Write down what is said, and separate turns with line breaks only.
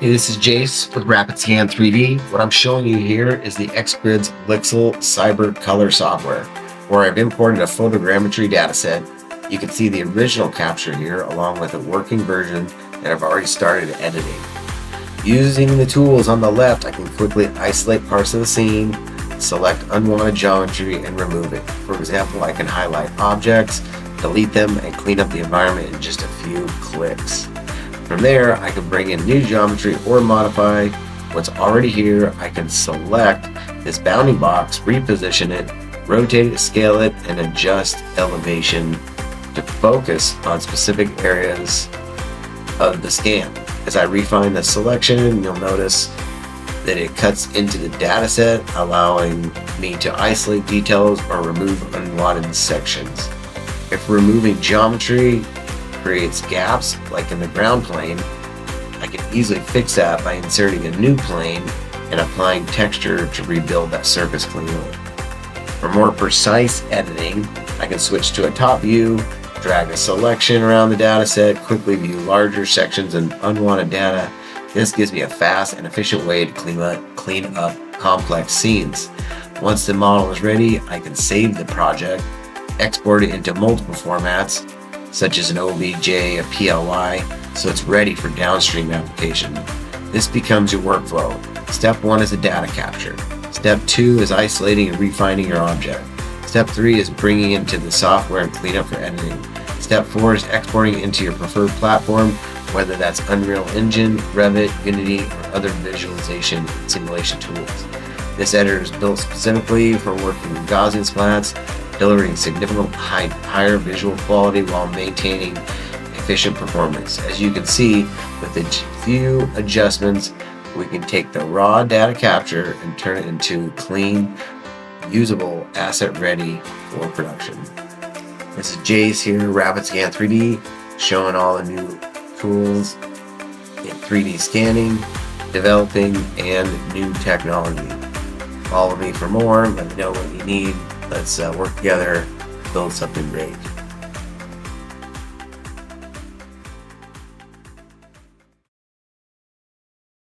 Hey, this is Jace with Rapid Scan 3D. What I'm showing you here is the XGRIDS Lixel CyberColor software, where I've imported a photogrammetry dataset. You can see the original capture here along with a working version that I've already started editing. Using the tools on the left, I can quickly isolate parts of the scene, select unwanted geometry, and remove it. For example, I can highlight objects, delete them, and clean up the environment in just a few clicks. From there, I can bring in new geometry or modify what's already here. I can select this bounding box, reposition it, rotate it, scale it, and adjust elevation to focus on specific areas of the scan. As I refine the selection, you'll notice that it cuts into the data set, allowing me to isolate details or remove unwanted sections. If removing geometry creates gaps, like in the ground plane, I can easily fix that by inserting a new plane and applying texture to rebuild that surface cleanly. For more precise editing, I can switch to a top view, drag a selection around the data set, quickly view larger sections and unwanted data. This gives me a fast and efficient way to clean up complex scenes. Once the model is ready, I can save the project, export it into multiple formats, such as an OBJ, a PLY, so it's ready for downstream application. This becomes your workflow. Step 1 is the data capture. Step 2 is isolating and refining your object. Step 3 is bringing it into the software and cleanup for editing. Step 4 is exporting it into your preferred platform, whether that's Unreal Engine, Revit, Unity, or other visualization and simulation tools. This editor is built specifically for working with Gaussian Splats, delivering significantly higher visual quality while maintaining efficient performance. As you can see, with a few adjustments, we can take the raw data capture and turn it into clean, usable asset ready for production. This is Jace here, Rapid Scan 3D, showing all the new tools in 3D scanning, developing, and new technology. Follow me for more. Let me know what you need. Let's work together, build something great.